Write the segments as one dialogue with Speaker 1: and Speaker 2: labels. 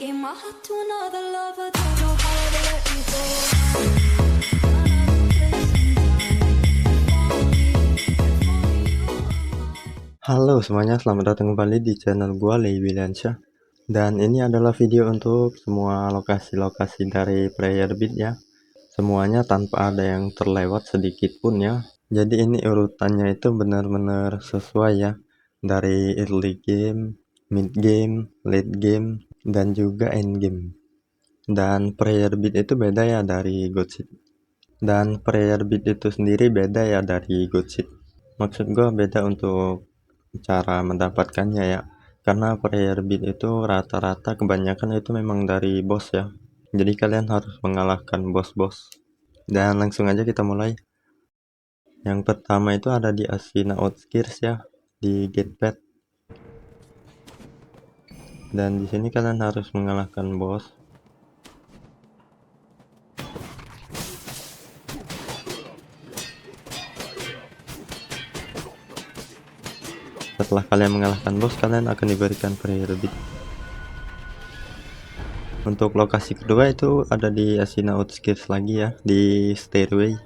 Speaker 1: Gave my heart to another lover, don't know how to let you go.
Speaker 2: Halo semuanya, selamat datang kembali di channel gua Lei Williansyah. Dan ini adalah video untuk semua lokasi-lokasi dari Player Beat ya. Semuanya tanpa ada yang terlewat sedikit pun ya. Jadi ini urutannya itu benar-benar sesuai ya. Dari early game, mid game, late game, dan juga end game. Dan Player Beat itu beda ya dari Godseed. Dan Player Beat itu sendiri beda ya dari Godseed. Maksud gua beda untuk cara mendapatkannya ya, karena prayer beat itu rata-rata kebanyakan itu memang dari bos ya, jadi kalian harus mengalahkan bos-bos. Dan langsung aja kita mulai. Yang pertama itu ada di Asina Outskirts ya, di Gatepad. Dan di sini kalian harus mengalahkan bos. Setelah kalian mengalahkan bos, kalian akan diberikan prayer beat. Untuk lokasi kedua itu ada di Asina Outskirts lagi ya, di Stairway.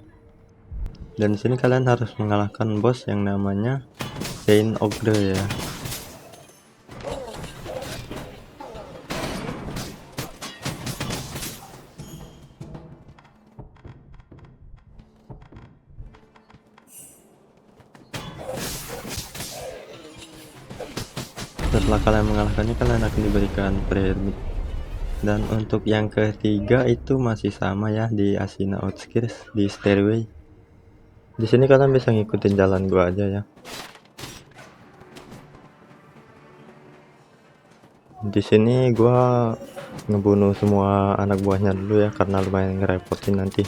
Speaker 2: Dan di sini kalian harus mengalahkan bos yang namanya Saint Ogre ya. Setelah kalian mengalahkannya, kalian akan diberikan prayer beat. Dan untuk yang ketiga itu masih sama ya, di Asina Outskirts di Stairway. Di sini kalian bisa ngikutin jalan gua aja ya. Di sini gua ngebunuh semua anak buahnya dulu ya, karena lumayan ngerepotin nanti.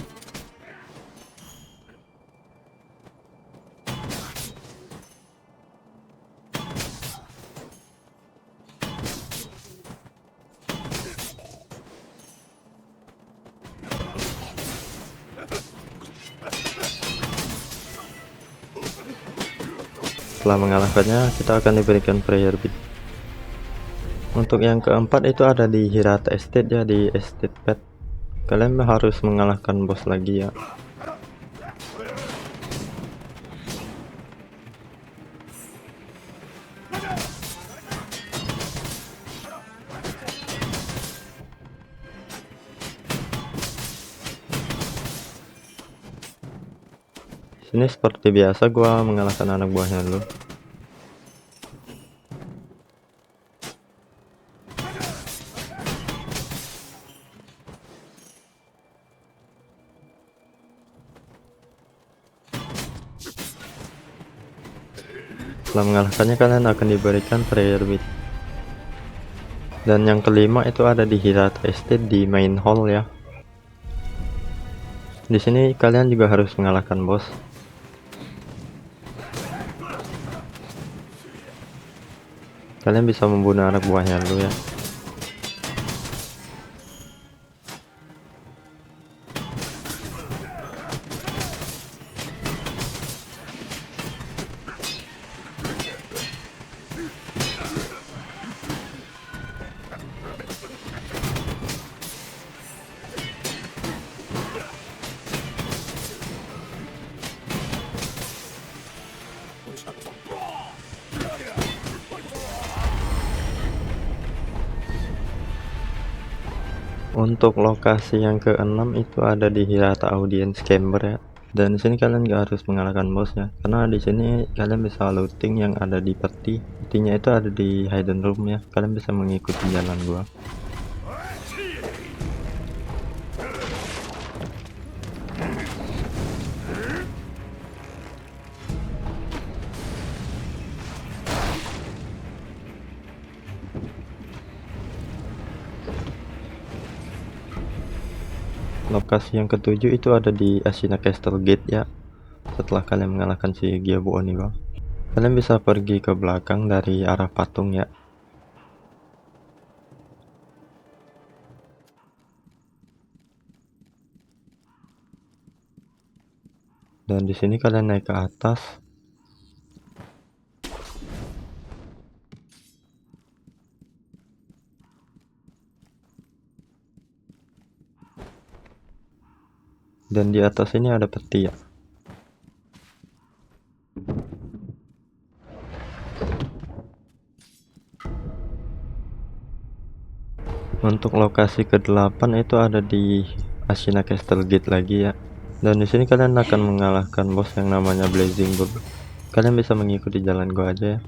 Speaker 2: Setelah mengalahkannya, kita akan diberikan prayer beat. Untuk yang keempat itu ada di Hirata Estate ya, di Estate Pet. Kalian harus mengalahkan bos lagi ya. Sini seperti biasa gua mengalahkan anak buahnya dulu. Setelah mengalahkannya, kalian akan diberikan prayer beat. Dan yang kelima itu ada di Hirata Estate di main hall ya. Di sini kalian juga harus mengalahkan bos. Kalian bisa membunuh anak buahnya dulu ya. Untuk lokasi yang keenam itu ada di Hirata Audience Chamber ya. Dan di sini kalian gak harus mengalahkan bosnya, karena di sini kalian bisa looting yang ada di peti. Petinya itu ada di hidden room ya. Kalian bisa mengikuti jalan gua. Lokasi yang ketujuh itu ada di Ashina Castle Gate ya. Setelah kalian mengalahkan si Gyabu Oniwa, kalian bisa pergi ke belakang dari arah patung ya. Dan di sini kalian naik ke atas. Dan di atas ini ada peti ya. Untuk lokasi ke-8 itu ada di Ashina Castle Gate lagi ya. Dan di sini kalian akan mengalahkan bos yang namanya Blazing Bull. Kalian bisa mengikuti jalan gua aja ya.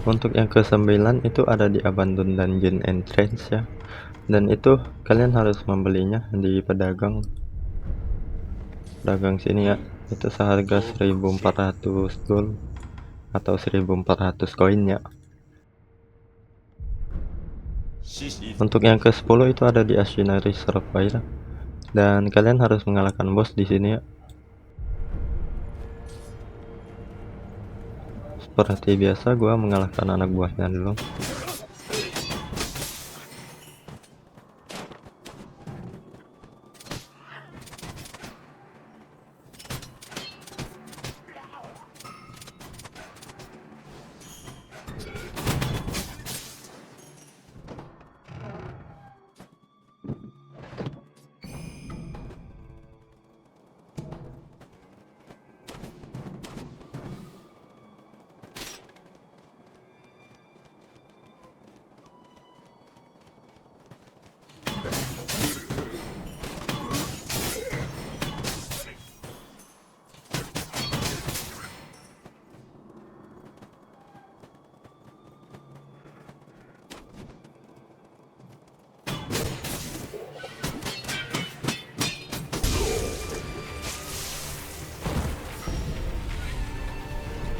Speaker 2: Untuk yang ke-9 itu ada di Abandoned Dungeon Entrance ya. Dan itu kalian harus membelinya di pedagang sini ya. Itu seharga 1400 gold atau 1400 koin ya. Untuk yang ke-10 itu ada di Ashina Reservoir. Dan kalian harus mengalahkan bos di sini ya. Seperti biasa gua mengalahkan anak buahnya dulu.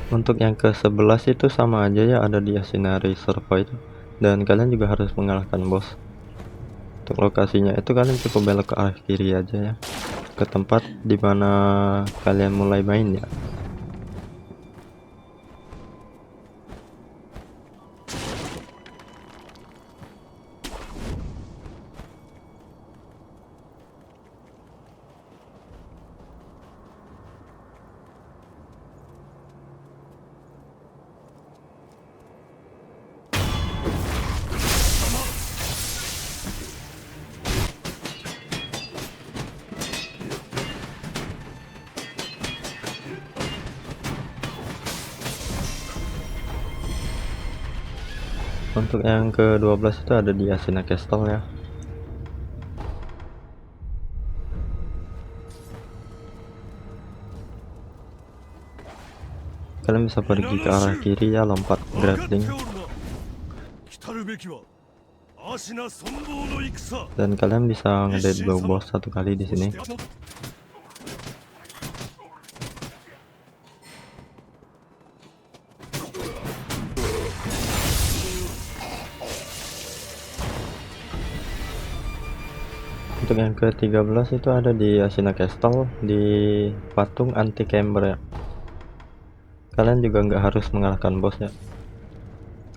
Speaker 2: Untuk yang ke-11 itu sama aja ya, ada di Ashina Reservoir. Dan kalian juga harus mengalahkan bos. Untuk lokasinya itu kalian cukup belok ke arah kiri aja ya, ke tempat dimana kalian mulai main ya. Untuk yang ke-12 itu ada di Ashina Castle ya. Kalian bisa pergi ke arah kiri ya, lompat grappling. Dan kalian bisa ngedead boss satu kali di sini. Untuk yang ke-13 itu ada di Ashina Castle, di patung anti camber ya. Kalian juga nggak harus mengalahkan bos ya,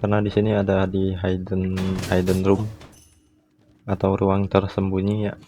Speaker 2: karena di sini ada di hidden room atau ruang tersembunyi ya.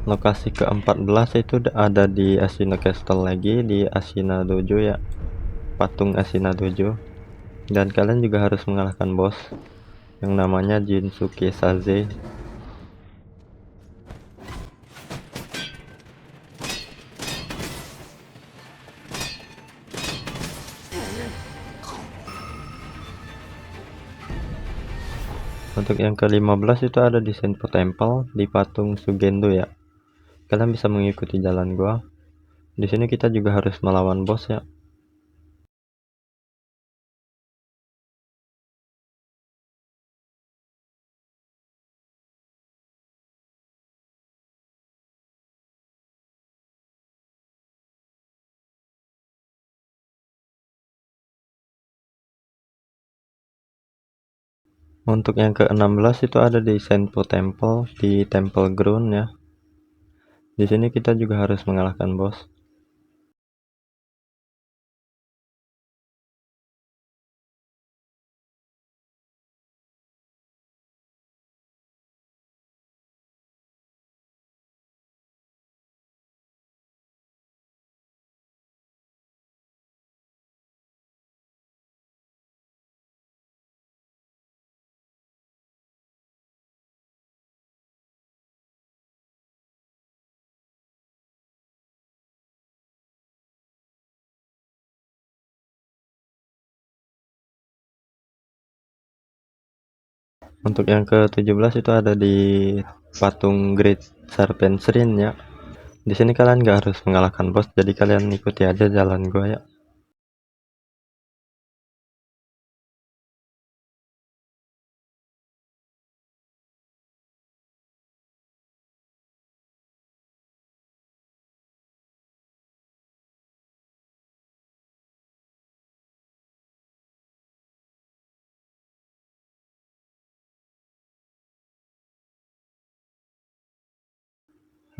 Speaker 2: Lokasi ke-14 itu ada di Ashina Castle lagi, di Ashina Dojo ya, patung Ashina Dojo. Dan kalian juga harus mengalahkan bos yang namanya Jinsuke Saze. Untuk yang ke-15 itu ada di Senpo Temple di patung Sugendo ya. Kalian bisa mengikuti jalan gua. Di sini kita juga harus melawan bos ya. Untuk yang ke-16 itu ada di Senpo Temple di Temple Ground ya. Di sini kita juga harus mengalahkan bos. Untuk yang ke-17 itu ada di patung Great Serpent Shrine ya. Di sini kalian nggak harus mengalahkan bos, jadi kalian ikuti aja jalan gua ya.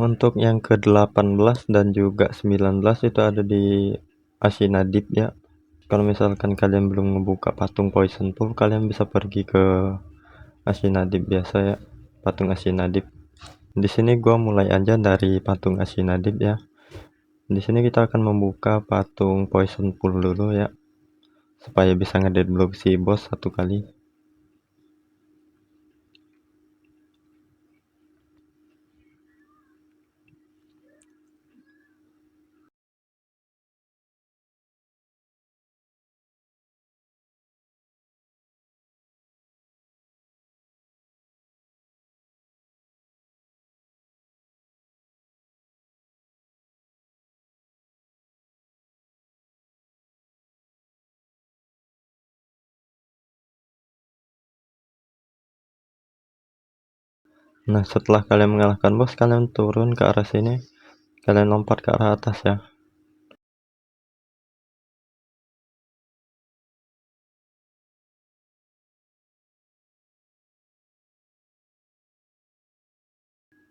Speaker 2: Untuk yang ke-18 dan juga 19 itu ada di Ashina Deep ya. Kalau misalkan kalian belum ngebuka patung Poison Pool, kalian bisa pergi ke Ashina Deep biasa ya, patung Ashina Deep. Di sini gua mulai aja dari patung Ashina Deep ya. Di sini kita akan membuka patung Poison Pool dulu ya, supaya bisa ngedeadblock si bos satu kali. Nah, setelah kalian mengalahkan bos, kalian turun ke arah sini, kalian lompat ke arah atas ya.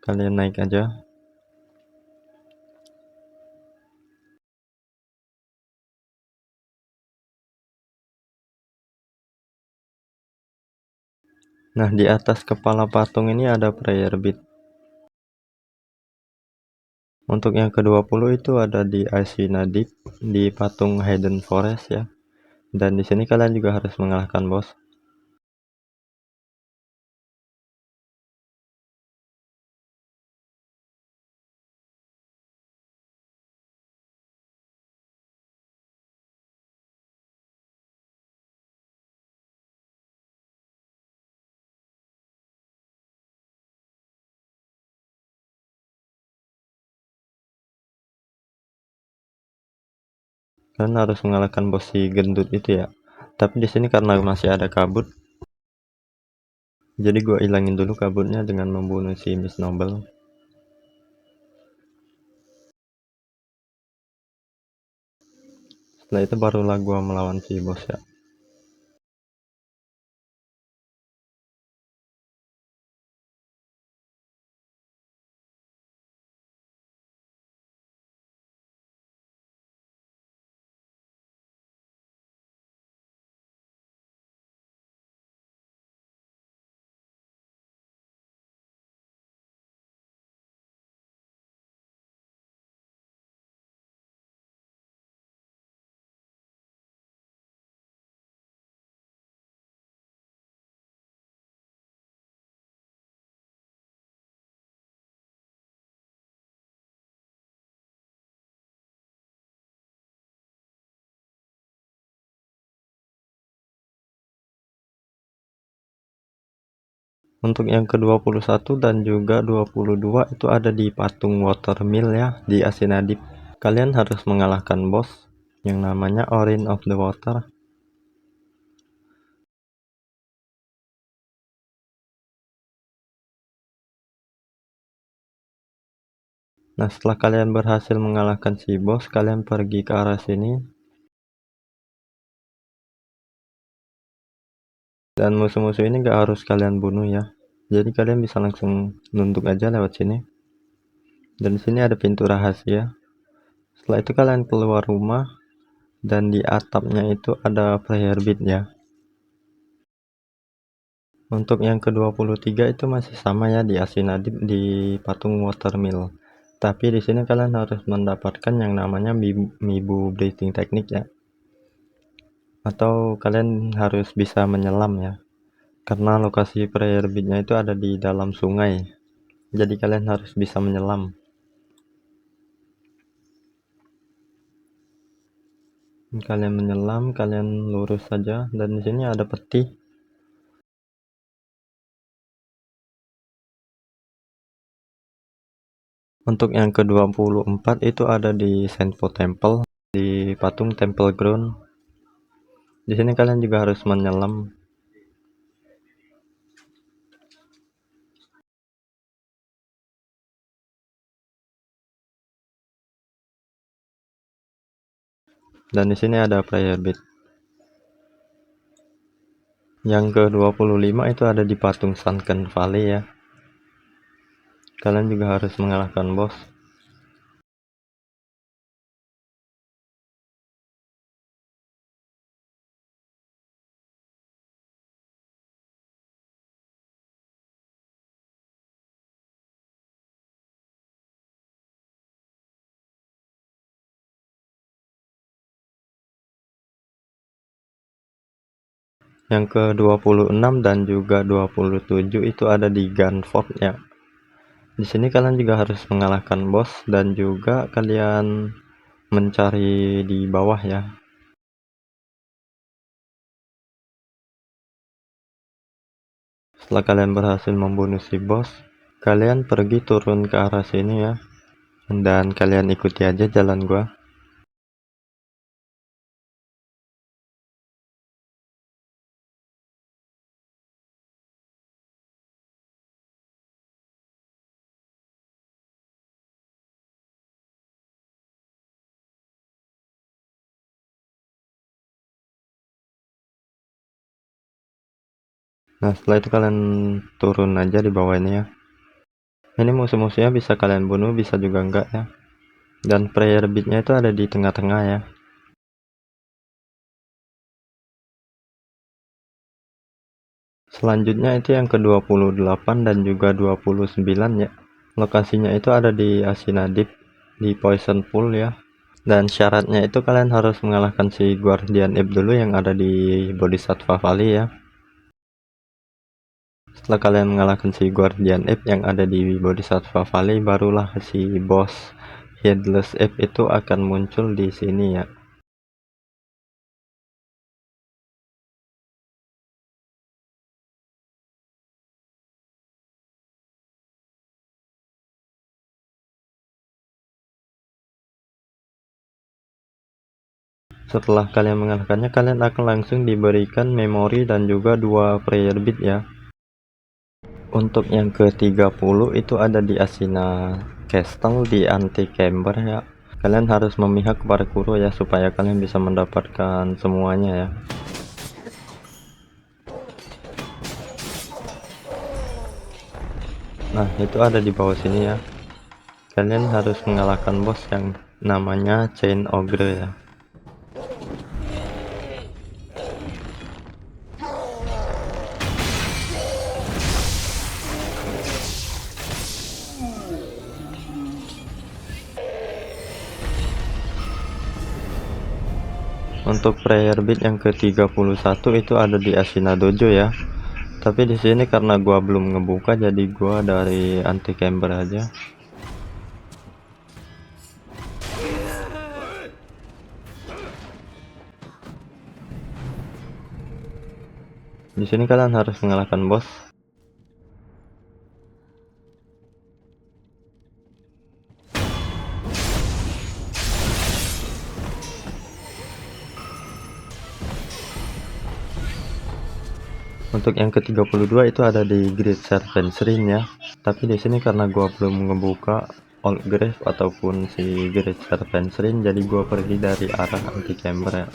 Speaker 2: Kalian naik aja. Nah, di atas kepala patung ini ada prayer bead. Untuk yang ke-20 itu ada di Ashina Deep di patung Hidden Forest ya. Dan di sini kalian juga harus mengalahkan bos. Kalian harus mengalahkan bos si gendut itu ya. Tapi di sini karena masih ada kabut, jadi gua ilangin dulu kabutnya dengan membunuh si Miss Noble. Setelah itu barulah gua melawan si bos ya. Untuk yang ke-21 dan juga 22 itu ada di patung Watermill ya, di Asinadip. Kalian harus mengalahkan bos yang namanya Orin of the Water. Nah, setelah kalian berhasil mengalahkan si bos, kalian pergi ke arah sini. Dan musuh-musuh ini gak harus kalian bunuh ya. Jadi kalian bisa langsung nunduk aja lewat sini. Dan di sini ada pintu rahasia. Setelah itu kalian keluar rumah dan di atapnya itu ada prayer bead ya. Untuk yang ke-23 itu masih sama ya, di Asinadip di patung Watermill. Tapi di sini kalian harus mendapatkan yang namanya Mibu Breathing Technique ya. Atau kalian harus bisa menyelam ya. Karena lokasi prayer bead-nya itu ada di dalam sungai. Jadi kalian harus bisa menyelam. Kalian menyelam, kalian lurus saja dan di sini ada peti. Untuk yang ke-24 itu ada di Senpo Temple, di patung Temple Ground. Di sini kalian juga harus menyelam. Dan di sini ada prayer bead. Yang ke-25 itu ada di patung Sunken Valley ya. Kalian juga harus mengalahkan bos. Yang ke-26 dan juga 27 itu ada di Gunfort ya. Di sini kalian juga harus mengalahkan bos dan juga kalian mencari di bawah ya. Setelah kalian berhasil membunuh si bos, kalian pergi turun ke arah sini ya. Dan kalian ikuti aja jalan gua. Nah, setelah itu kalian turun aja di bawah ini ya. Ini musuh-musuhnya bisa kalian bunuh, bisa juga enggak ya. Dan prayer bead-nya itu ada di tengah-tengah ya. Selanjutnya itu yang ke-28 dan juga 29 ya. Lokasinya itu ada di Asinadip, di Poison Pool ya. Dan syaratnya itu kalian harus mengalahkan si Guardian Ape dulu yang ada di Bodhisattva Valley ya. Setelah kalian mengalahkan si Guardian Ape yang ada di Bodhisattva Valley, barulah si boss Headless Ape itu akan muncul di sini ya. Setelah kalian mengalahkannya, kalian akan langsung diberikan memori dan juga 2 prayer bead ya. Untuk yang ke-30 itu ada di Asina Castle di Anticamber ya. Kalian harus memihak kepada Kuro ya, supaya kalian bisa mendapatkan semuanya ya. Nah, itu ada di bawah sini ya. Kalian harus mengalahkan bos yang namanya Chain Ogre ya. Untuk prayer bead yang ke-31 itu ada di Ashina Dojo ya. Tapi di sini karena gua belum ngebuka, jadi gua dari Anticamber aja. Di sini kalian harus mengalahkan bos. Untuk yang ke-32 itu ada di Great Serpent Shrine ya. Tapi di sini karena gua belum ngebuka Old Grave ataupun si Great Serpent Shrine, jadi gua pergi dari arah anti chamber ya.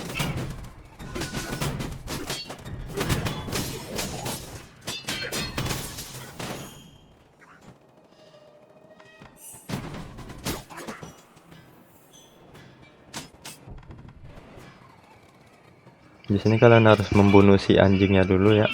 Speaker 2: Di sini kalian harus membunuh si anjingnya dulu ya.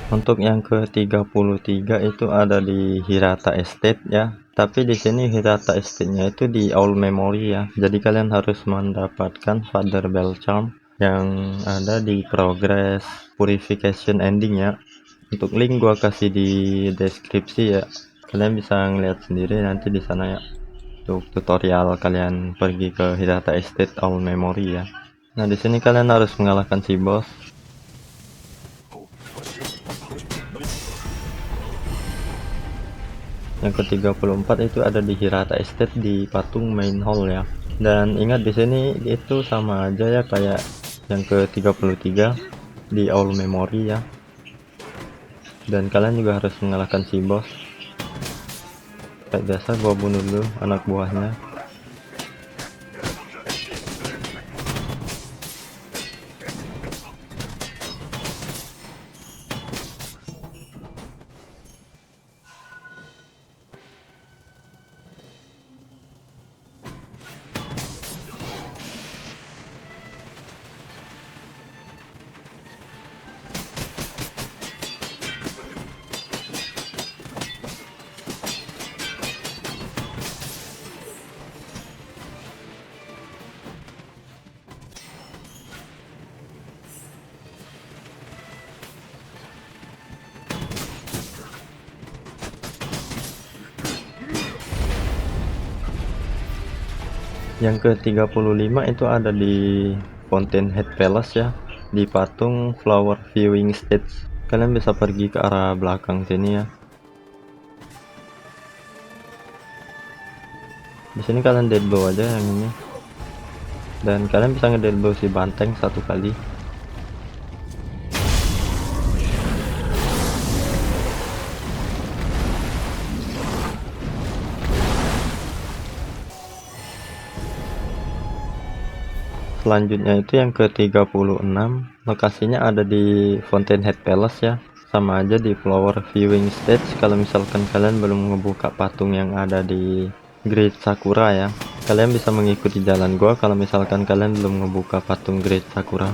Speaker 2: Untuk yang ke-33 itu ada di Hirata Estate ya. Tapi di sini Hirata Estate-nya itu di All Memory ya. Jadi kalian harus mendapatkan Father Bell Charm yang ada di Progress Purification Ending ya. Untuk link gua kasih di deskripsi ya. Kalian bisa ngeliat sendiri nanti di sana ya. Untuk tutorial kalian pergi ke Hirata Estate All Memory ya. Nah, di sini kalian harus mengalahkan si bos. Yang ke-34 itu ada di Hirata Estate di patung main hall ya. Dan ingat di sini itu sama aja ya kayak yang ke-33 di All Memory ya. Dan kalian juga harus mengalahkan si bos. Kayak biasa gua bunuh dulu anak buahnya. Yang ke-35 itu ada di Fountainhead Palace ya, di patung Flower Viewing Stage. Kalian bisa pergi ke arah belakang sini ya. Di sini kalian deadbow aja yang ini. Dan kalian bisa ngedeadbow si banteng satu kali. Selanjutnya itu yang ke-36, lokasinya ada di Fountainhead Palace ya. Sama aja di Flower Viewing Stage kalau misalkan kalian belum ngebuka patung yang ada di Great Sakura ya. Kalian bisa mengikuti jalan gua kalau misalkan kalian belum ngebuka patung Great Sakura.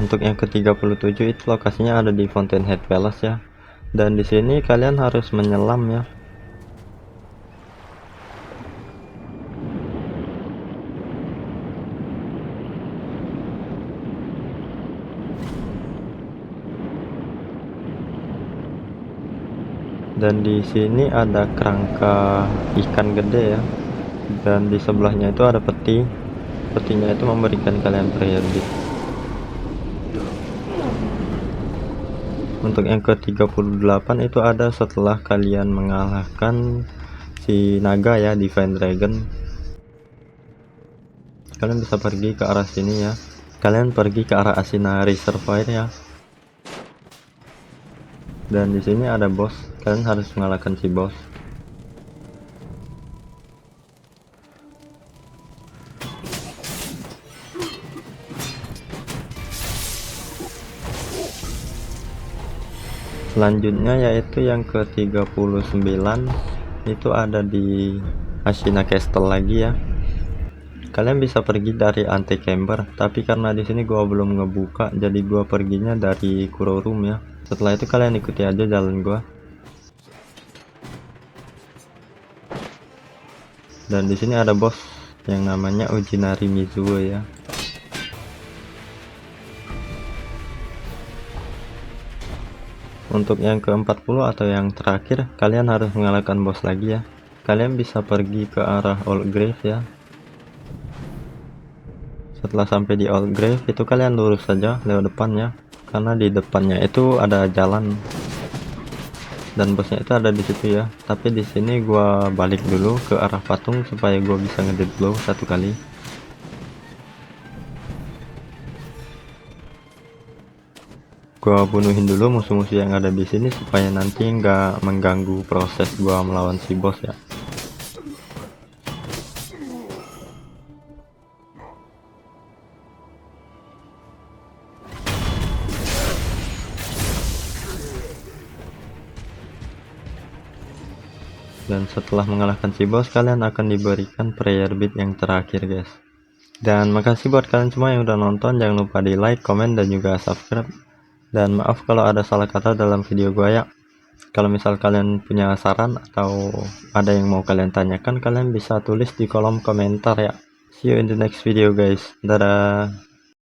Speaker 2: Untuk yang ke-37 itu lokasinya ada di Fountainhead Palace ya. Dan di sini kalian harus menyelam ya. Dan di sini ada kerangka ikan gede ya. Dan di sebelahnya itu ada peti. Petinya itu memberikan kalian prayer bead. Untuk yang ke-38 itu ada setelah kalian mengalahkan si naga ya, Divine Dragon. Kalian bisa pergi ke arah sini ya. Kalian pergi ke arah Asina Reservoir ya. Dan di sini ada bos. Kalian harus mengalahkan si bos. Selanjutnya yaitu yang ke-39 itu ada di Ashina Castle lagi ya. Kalian bisa pergi dari Ante Chamber, tapi karena di sini gua belum ngebuka, jadi gua perginya dari Kuro Room ya. Setelah itu kalian ikuti aja jalan gua. Dan di sini ada bos yang namanya Ujinari Mizuo ya. Untuk yang ke-40 atau yang terakhir, kalian harus mengalahkan bos lagi ya. Kalian bisa pergi ke arah Old Grave ya. Setelah sampai di Old Grave itu kalian lurus saja lewat depannya, karena di depannya itu ada jalan dan bosnya itu ada di situ ya. Tapi di sini gua balik dulu ke arah patung supaya gua bisa ngedead blow satu kali. Gua bunuhin dulu musuh-musuh yang ada di sini supaya nanti nggak mengganggu proses gua melawan si bos ya. Dan setelah mengalahkan si bos, kalian akan diberikan prayer bead yang terakhir guys. Dan makasih buat kalian semua yang udah nonton. Jangan lupa di like, komen, dan juga subscribe. Dan maaf kalau ada salah kata dalam video gua ya. Kalau misal kalian punya saran atau ada yang mau kalian tanyakan, kalian bisa tulis di kolom komentar ya. See you in the next video guys. Dadah.